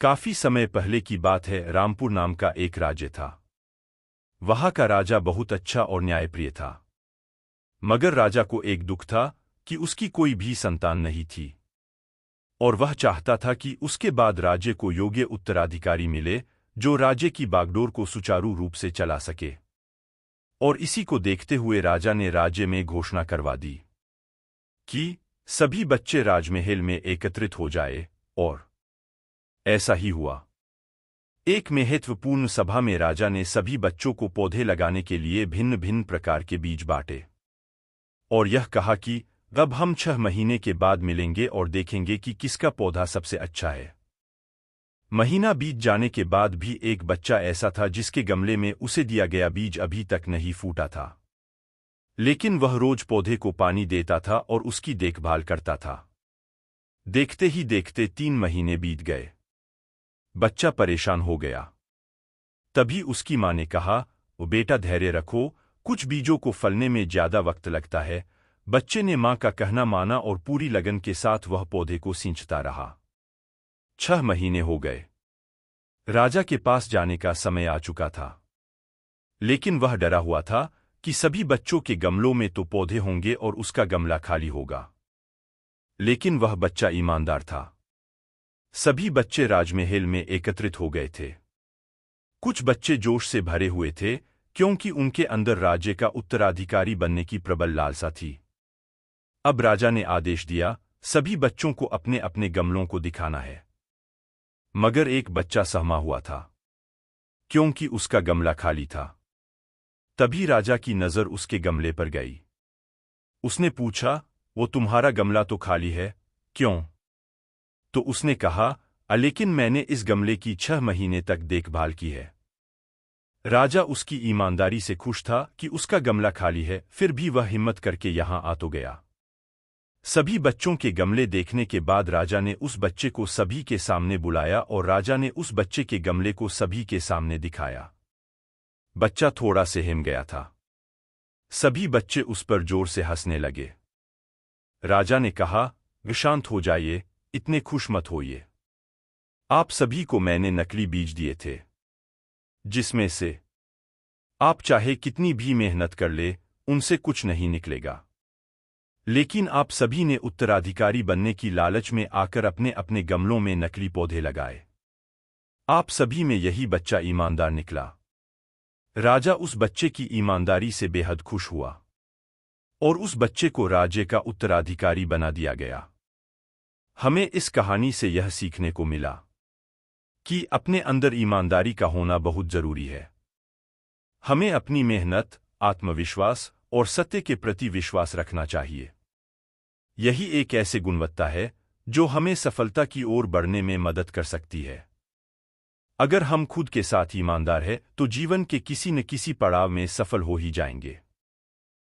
काफी समय पहले की बात है। रामपुर नाम का एक राज्य था। वहां का राजा बहुत अच्छा और न्यायप्रिय था। मगर राजा को एक दुख था कि उसकी कोई भी संतान नहीं थी और वह चाहता था कि उसके बाद राज्य को योग्य उत्तराधिकारी मिले जो राज्य की बागडोर को सुचारू रूप से चला सके। और इसी को देखते हुए राजा ने राज्य में घोषणा करवा दी कि सभी बच्चे राजमहल में एकत्रित हो जाए। और ऐसा ही हुआ। एक महत्वपूर्ण सभा में राजा ने सभी बच्चों को पौधे लगाने के लिए भिन्न भिन्न प्रकार के बीज बांटे और यह कहा कि अब हम 6 महीने के बाद मिलेंगे और देखेंगे कि किसका पौधा सबसे अच्छा है। महीना बीत जाने के बाद भी एक बच्चा ऐसा था जिसके गमले में उसे दिया गया बीज अभी तक नहीं फूटा था, लेकिन वह रोज पौधे को पानी देता था और उसकी देखभाल करता था। देखते ही देखते 3 महीने बीत गए। बच्चा परेशान हो गया। तभी उसकी मां ने कहा, "ओ बेटा, धैर्य रखो, कुछ बीजों को फलने में ज्यादा वक्त लगता है।" बच्चे ने मां का कहना माना और पूरी लगन के साथ वह पौधे को सींचता रहा। 6 महीने हो गए। राजा के पास जाने का समय आ चुका था, लेकिन वह डरा हुआ था कि सभी बच्चों के गमलों में तो पौधे होंगे और उसका गमला खाली होगा। लेकिन वह बच्चा ईमानदार था। सभी बच्चे राजमहल में एकत्रित हो गए थे। कुछ बच्चे जोश से भरे हुए थे क्योंकि उनके अंदर राज्य का उत्तराधिकारी बनने की प्रबल लालसा थी। अब राजा ने आदेश दिया, सभी बच्चों को अपने अपने गमलों को दिखाना है। मगर एक बच्चा सहमा हुआ था क्योंकि उसका गमला खाली था। तभी राजा की नजर उसके गमले पर गई। उसने पूछा, "वो तुम्हारा गमला तो खाली है, क्यों?" तो उसने कहा, लेकिन मैंने इस गमले की 6 महीने तक देखभाल की है।" राजा उसकी ईमानदारी से खुश था कि उसका गमला खाली है, फिर भी वह हिम्मत करके यहां आ तो गया। सभी बच्चों के गमले देखने के बाद राजा ने उस बच्चे को सभी के सामने बुलाया और राजा ने उस बच्चे के गमले को सभी के सामने दिखाया। बच्चा थोड़ा से हिम गया था। सभी बच्चे उस पर जोर से हंसने लगे। राजा ने कहा, "शांत हो जाइए, इतने खुश मत होइए। आप सभी को मैंने नकली बीज दिए थे, जिसमें से आप चाहे कितनी भी मेहनत कर ले, उनसे कुछ नहीं निकलेगा। लेकिन आप सभी ने उत्तराधिकारी बनने की लालच में आकर अपने अपने गमलों में नकली पौधे लगाए। आप सभी में यही बच्चा ईमानदार निकला।" राजा उस बच्चे की ईमानदारी से बेहद खुश हुआ और उस बच्चे को राज्य का उत्तराधिकारी बना दिया गया। हमें इस कहानी से यह सीखने को मिला कि अपने अंदर ईमानदारी का होना बहुत जरूरी है। हमें अपनी मेहनत, आत्मविश्वास और सत्य के प्रति विश्वास रखना चाहिए। यही एक ऐसी गुणवत्ता है जो हमें सफलता की ओर बढ़ने में मदद कर सकती है। अगर हम खुद के साथ ईमानदार हैं तो जीवन के किसी न किसी पड़ाव में सफल हो ही जाएंगे।